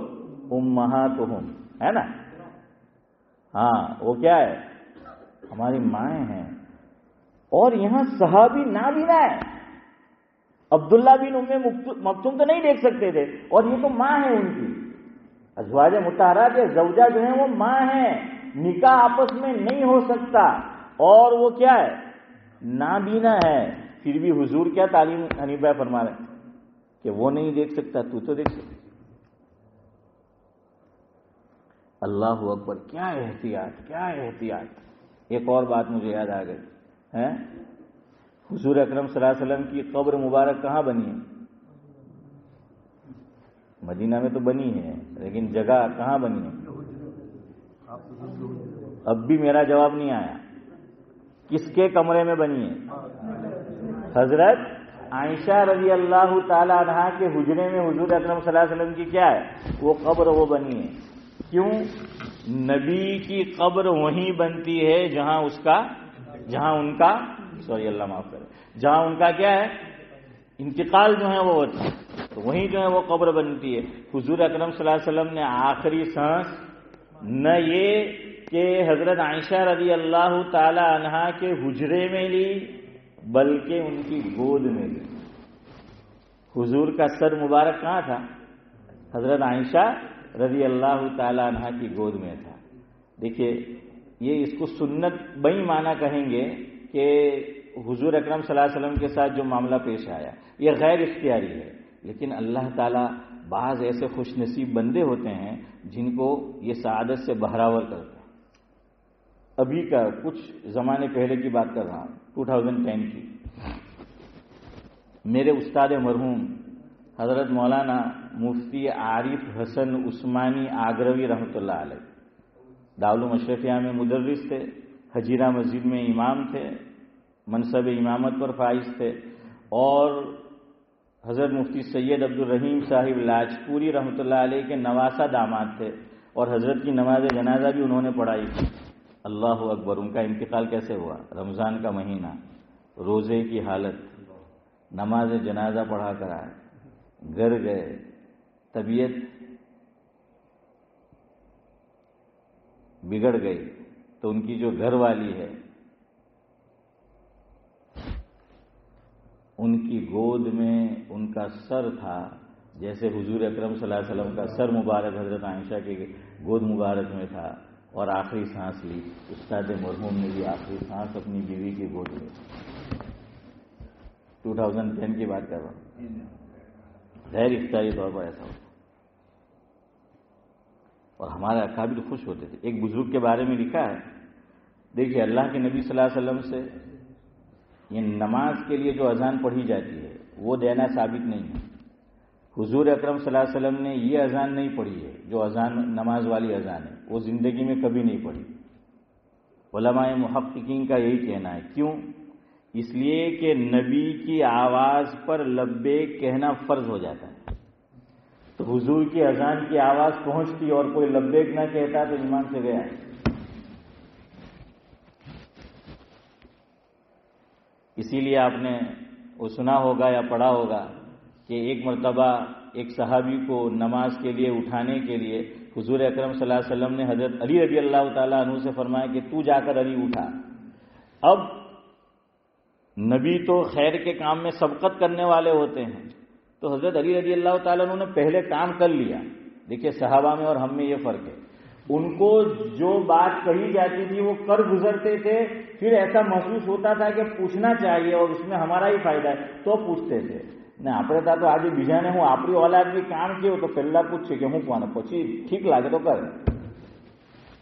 امہاتہم، ہے نا؟ ہاں، وہ کیا ہے؟ ہماری مائیں ہیں، اور یہاں صحابی نابینا ہے، عبداللہ بن ام مکتوم تو نہیں دیکھ سکتے تھے، اور یہ تو ماں ہے ان کی، ازواج مطہرات یا زوجہ جو ہیں وہ ماں ہیں، نکاح آپس میں نہیں ہو سکتا، اور وہ کیا ہے، نابینا ہے، پھر بھی حضور کیا تعلیم حنیفہ فرما رہے ہیں کہ وہ نہیں دیکھ سکتا، تو دیکھ سکتا۔ اللہ اکبر، کیا احتیاط، کیا احتیاط۔ ایک اور بات مجھے یاد آ گئی ہے، حضور اکرم صلی اللہ علیہ وسلم کی قبر مبارک کہاں بنی ہے؟ مدینہ میں تو بنی ہے، لیکن جگہ کہاں بنی ہے؟ اب بھی میرا جواب نہیں آیا، کس کے کمرے میں بنی ہے؟ حضرت عائشہ رضی اللہ تعالی عنہا کے حجرے میں حضور اکرم صلی اللہ علیہ وسلم کی کیا ہے، وہ قبر وہ بنی ہے۔ کیوں؟ نبی کی قبر وہیں بنتی ہے جہاں ان کا اللہ معاف کرے، جہاں ان کا کیا ہے، انتقال جو ہے وہ ہوتا ہے، تو وہیں جو ہے وہ قبر بنتی ہے۔ حضور اکرم صلی اللہ علیہ وسلم نے آخری سانس نہ یہ کہ حضرت عائشہ رضی اللہ تعالی عنہا کے حجرے میں لی، بلکہ ان کی گود میں لی۔ حضور کا سر مبارک کہاں تھا؟ حضرت عائشہ رضی اللہ تعالی عنہا کی گود میں تھا۔ دیکھیے، یہ اس کو سنت بئی معنی کہیں گے کہ حضور اکرم صلی اللہ علیہ وسلم کے ساتھ جو معاملہ پیش آیا یہ غیر اختیاری ہے، لیکن اللہ تعالیٰ بعض ایسے خوش نصیب بندے ہوتے ہیں جن کو یہ سعادت سے بہراور کرتے ہیں۔ ابھی کا کچھ زمانے پہلے کی بات کر رہا ہوں، 2010 کی، میرے استاد مرحوم حضرت مولانا مفتی عارف حسن عثمانی آگروی رحمۃ اللہ علیہ دارالعلوم اشرفیہ میں مدرس تھے، حجیرہ مسجد میں امام تھے، منصب امامت پر فائز تھے، اور حضرت مفتی سید عبدالرحیم صاحب لاجپوری رحمۃ اللہ علیہ کے نواسہ داماد تھے، اور حضرت کی نماز جنازہ بھی انہوں نے پڑھائی تھی۔ اللہ اکبر، ان کا انتقال کیسے ہوا؟ رمضان کا مہینہ، روزے کی حالت، نماز جنازہ پڑھا کر آئے، گھر گئے، طبیعت بگڑ گئی، تو ان کی جو گھر والی ہے ان کی گود میں ان کا سر تھا، جیسے حضور اکرم صلی اللہ علیہ وسلم کا سر مبارک حضرت عائشہ کی گود مبارک میں تھا، اور آخری سانس لی۔ استاد مرحوم نے بھی آخری سانس اپنی بیوی کی گود میں، 2010 کی بات کر رہا ہوں، غیر اختیاری طور پر ایسا ہوتا، اور ہمارے اکابر خوش ہوتے تھے۔ ایک بزرگ کے بارے میں لکھا ہے، دیکھیے، اللہ کے نبی صلی اللہ علیہ وسلم سے یہ نماز کے لیے جو اذان پڑھی جاتی ہے وہ دینا ثابت نہیں ہے۔ حضور اکرم صلی اللہ علیہ وسلم نے یہ اذان نہیں پڑھی ہے، جو اذان نماز والی اذان ہے، وہ زندگی میں کبھی نہیں پڑھی۔ علماء محققین کا یہی کہنا ہے۔ کیوں؟ اس لیے کہ نبی کی آواز پر لبیک کہنا فرض ہو جاتا ہے، تو حضور کی اذان کی آواز پہنچتی اور کوئی لبیک نہ کہتا تو ایمان سے گیا۔ اسی لیے آپ نے وہ سنا ہوگا یا پڑھا ہوگا کہ ایک مرتبہ ایک صحابی کو نماز کے لیے اٹھانے کے لیے حضور اکرم صلی اللہ علیہ وسلم نے حضرت علی رضی اللہ تعالیٰ عنہ سے فرمایا کہ تو جا کر علی اٹھا۔ اب نبی تو خیر کے کام میں سبقت کرنے والے ہوتے ہیں، تو حضرت علی رضی اللہ تعالیٰ عنہ نے پہلے کام کر لیا۔ دیکھیے، صحابہ میں اور ہم میں یہ فرق ہے، ان کو جو بات کہی جاتی تھی وہ کر گزرتے تھے، پھر ایسا محسوس ہوتا تھا کہ پوچھنا چاہیے اور اس میں ہمارا ہی فائدہ ہے تو پوچھتے تھے۔ ને આપણે તો આજે બીજાને હું આપણી ઓલાદની કામ કેવું તો પહેલા પૂછે કે હું કોને, પછી ઠીક લાગે તો કરે।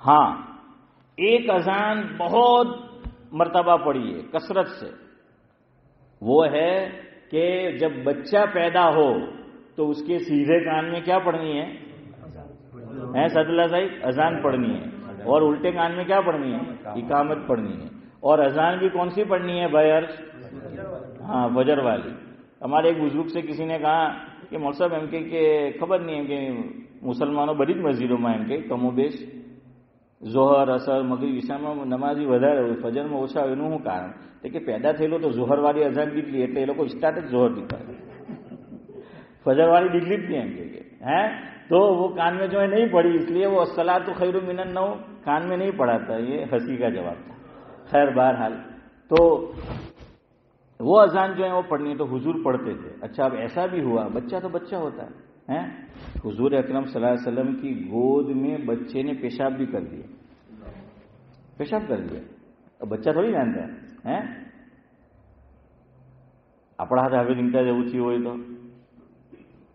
ہاں ایک اذان بہت مرتبہ پڑھی ہے کثرت سے، وہ ہے کہ جب بچہ پیدا ہو تو اس کے سیدھے کان میں کیا پڑھنی ہے؟ سد اللہ صاحب اذان پڑھنی ہے، اور الٹے کان میں کیا پڑھنی ہے؟ اقامت پڑھنی ہے۔ اور اذان بھی کون سی پڑھنی ہے بھائی؟ ہاں فجر والی۔ ہمارے ایک بزرگ سے کسی نے کہا کہ مول صاحب એમ કે ખબર નહીં એમ કે મુસલમાનો બધી જ મસ્જિદોમાં એમ કે કમોબેશ ઝોહર અસર મગરિબ ઈશામાં નમાઝી વધારે હોય, ફજરમાં ઓછા હોય, એનું શું કારણ? કે પેદા થયેલો તો ઝોહર વાળી અઝાન દીધલી એટલે એ લોકો સ્ટાર્ટ જ ઝોહર દીધા, ફજર વાળી દીધલી જ નહીં એમ કે હે تو وہ کان میں جو ہے نہیں پڑھی، اس لیے وہ الصلاۃ خیر من النوم کان میں نہیں پڑھا تھا۔ یہ ہنسی کا جواب تھا۔ خیر بہرحال تو وہ اذان جو ہے وہ پڑھنی ہے تو حضور پڑھتے تھے۔ اچھا اب ایسا بھی ہوا، بچہ تو بچہ ہوتا ہے، حضور اکرم صلی اللہ علیہ وسلم کی گود میں بچے نے پیشاب بھی کر دیا، پیشاب کر دیا۔ اب بچہ تھوڑی جانتا ہے આપણા હાથે હવે નિંદા જવું થયું હોય તો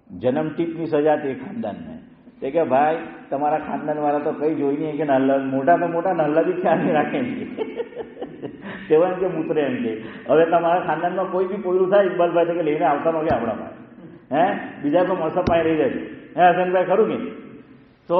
જન્મ ટીપની સજા તે ખાનદાનમાં તે કે ભાઈ તમારા ખાનદાનવાળા તો કઈ જોઈ નહીં કે નાલ્લા મોટા તો મોટા નાલ્લા બી ખ્યાલ નહીં રાખે એમ કે તેવા એમ કે મૂતરે એમ કે હવે તમારા ખાનદાનમાં કોઈ બી પોયરું થાય ઇકબાલભાઈ તો કે લઈને આવતા નો કે આપણા પાસે બીજા તો મોસા પાસે રહી જાય હસનભાઈ ખરું કે તો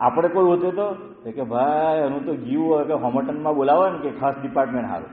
આપણે કોઈ હોતે તો કે ભાઈ હું તો ગયું કે હોમટનમાં બોલાવો ને કે ખાસ ડિપાર્ટમેન્ટ હારું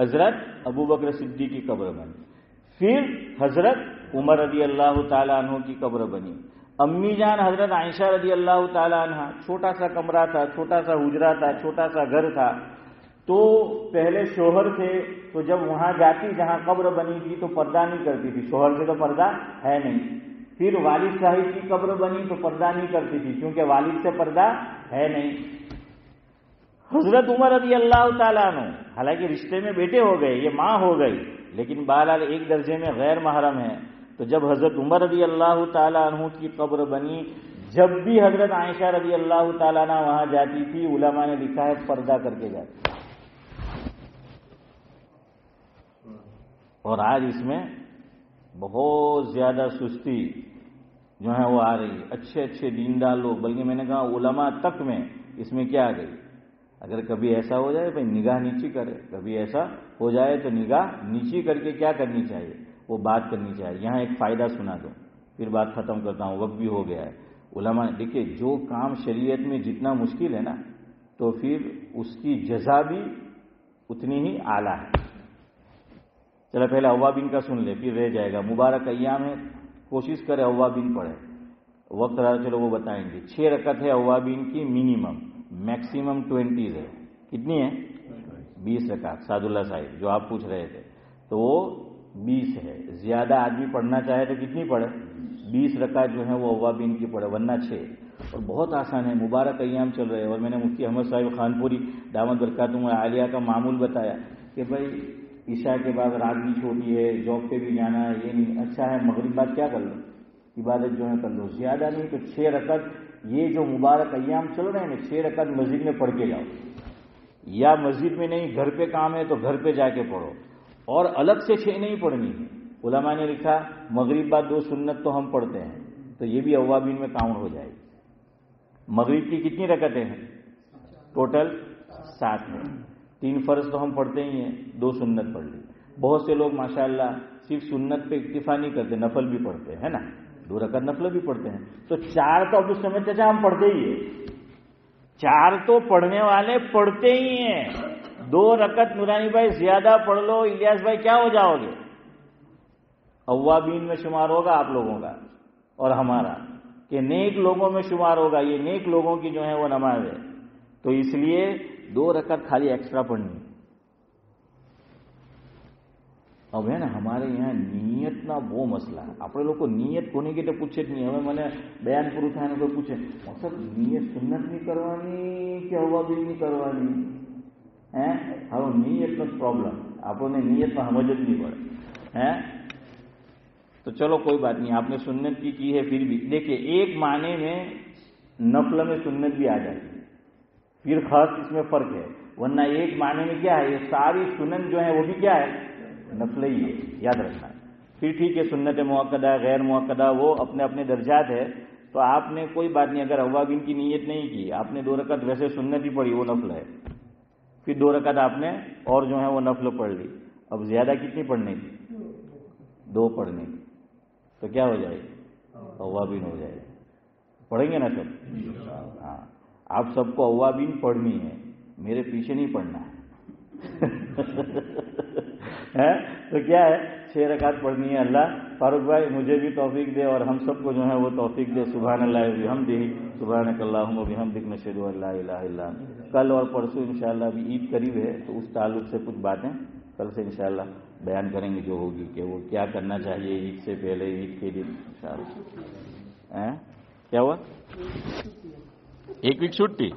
حضرت ابو بکر صدیق کی قبر بنی، پھر حضرت عمر رضی اللہ تعالیٰ عنہ کی قبر بنی، امی جان حضرت عائشہ رضی اللہ تعالیٰ عنہ، چھوٹا سا کمرہ تھا، چھوٹا سا حجرہ تھا، چھوٹا سا گھر تھا، تو پہلے شوہر تھے تو جب وہاں جاتی جہاں قبر بنی تھی تو پردہ نہیں کرتی تھی، شوہر سے تو پردہ ہے نہیں، پھر والد صاحب کی قبر بنی تو پردہ نہیں کرتی تھی کیونکہ والد سے پردہ ہے نہیں، حضرت عمر رضی اللہ تعالیٰ عنہ حالانکہ رشتے میں بیٹے ہو گئے، یہ ماں ہو گئی، لیکن بہرحال ایک درجے میں غیر محرم ہے، تو جب حضرت عمر رضی اللہ تعالیٰ عنہ کی قبر بنی، جب بھی حضرت عائشہ رضی اللہ تعالیٰ عنہ وہاں جاتی تھی، علماء نے لکھا ہے پردہ کر کے جاتی، اور آج اس میں بہت زیادہ سستی جو ہے وہ آ رہی ہے، اچھے اچھے دیندار لوگ، بلکہ میں نے کہا علماء تک میں اس میں کیا آ گئی، اگر کبھی ایسا ہو جائے بھائی نگاہ نیچی کرے، کبھی ایسا ہو جائے تو نگاہ نیچی کر کے کیا کرنی چاہیے، وہ بات کرنی چاہیے۔ یہاں ایک فائدہ سنا دو پھر بات ختم کرتا ہوں، وقت بھی ہو گیا ہے۔ علماء دیکھیے جو کام شریعت میں جتنا مشکل ہے نا تو پھر اس کی جزا بھی اتنی ہی اعلیٰ ہے۔ چلو پہلے اوابین کا سن لے پھر رہ جائے گا، مبارک ایام ہے، کوشش کرے اوابین پڑھے، وقت رہا چلو وہ بتائیں گے۔ 6 رکعت ہے اوابین کی منیمم، میکسیمم 20 ہے، کتنی ہے 20 رکعت، سعد اللہ صاحب جو آپ پوچھ رہے تھے تو وہ 20 ہے، زیادہ آدمی پڑھنا چاہے تو کتنی پڑھے 20 رکعت جو ہے وہ اوابین کی پڑھے، ورنہ 6، اور بہت آسان ہے، مبارک ایام چل رہے ہیں، اور میں نے مفتی احمد صاحب خانپوری دامت برکاتہم عالیہ کا معمول بتایا کہ بھائی عشاء کے بعد رات بھی چھوٹی ہے، جاب پہ بھی جانا ہے، یہ نہیں اچھا ہے مغرب بعد کیا کر لو عبادت جو ہے کر لو، زیادہ نہیں تو 6 رکعت، یہ جو مبارک ایام چل رہے ہیں نا 6 رکعت مسجد میں پڑھ کے جاؤ، یا مسجد میں نہیں گھر پہ کام ہے تو گھر پہ جا کے پڑھو، اور الگ سے 6 نہیں پڑھنی ہے۔ علماء نے لکھا مغرب بعد 2 سنت تو ہم پڑھتے ہیں تو یہ بھی اوابین میں کاؤنٹ ہو جائے گی۔ مغرب کی کتنی رکعتیں ہیں ٹوٹل 7 ہیں، 3 فرض تو ہم پڑھتے ہی ہیں، 2 سنت پڑھ لی۔ بہت سے لوگ ماشاءاللہ صرف سنت پہ اکتفا نہیں کرتے، نفل بھی پڑھتے ہیں نا، 2 رکعت نفل بھی پڑھتے ہیں، تو 4 تو اب اس سمجھ چاچا ہم پڑھتے ہی ہیں، 4 تو پڑھنے والے پڑھتے ہی ہیں، 2 رکعت نورانی بھائی زیادہ پڑھ لو، الیاس بھائی کیا ہو جاؤ گے، اوابین میں شمار ہوگا آپ لوگوں کا اور ہمارا، کہ نیک لوگوں میں شمار ہوگا، یہ نیک لوگوں کی جو ہے وہ نماز ہے، تو اس لیے 2 رکعت خالی ایکسٹرا پڑھنی۔ اب ہے نا ہمارے یہاں نیت نہ وہ مسئلہ ہے، اپنے لوگ کو نیت کونے کی تو پوچھے نہیں، ہمیں میں نے بیان پورو تھا نا کوئی پوچھے مطلب نیت سنت نہیں کروانی کیا ہوا بھی نہیں کروانی ہے، ہم نیت میں پرابلم، آپ نے نیت میں سمجھ نہیں پڑے ہیں، تو چلو کوئی بات نہیں، آپ نے سنت کی ہے، پھر بھی دیکھیے ایک معنی میں نفل میں سنت بھی آ جاتی ہے، پھر خاص اس میں فرق ہے، ورنہ ایک معنی میں کیا ہے یہ ساری سنن جو ہے وہ بھی کیا ہے نفل ہی ہے، یاد رکھنا ہے۔ پھر ٹھیک ہے سنت مؤکدہ غیر مؤکدہ وہ اپنے اپنے درجات ہے، تو آپ نے کوئی بات نہیں، اگر اوابین کی نیت نہیں کی، آپ نے 2 رکعت ویسے سنت ہی پڑھی وہ نفل ہے، پھر 2 رکعت آپ نے اور جو ہے وہ نفل پڑھ لی، اب زیادہ کتنی پڑھنے کی 2 پڑھنے کی، تو کیا ہو جائے گی اوابین ہو جائے گی، پڑھیں گے نا سب؟ ہاں آپ سب کو اوابین پڑھنی ہے، میرے پیچھے نہیں پڑھنا ہے تو کیا ہے 6 رکعت پڑھنی ہے۔ اللہ فاروق بھائی مجھے بھی توفیق دے اور ہم سب کو جو ہے وہ توفیق دے، سبحان اللہ وبحمدہ، سبحانک اللہم وبحمدک، نشہد ان لا الہ الا انت۔ کل اور پرسوں انشاءاللہ ابھی عید قریب ہے تو اس تعلق سے کچھ باتیں کل سے انشاءاللہ بیان کریں گے جو ہوگی، کہ وہ کیا کرنا چاہیے عید سے پہلے، عید کے دن انشاءاللہ۔ کیا ہوا 1 ویک چھٹی؟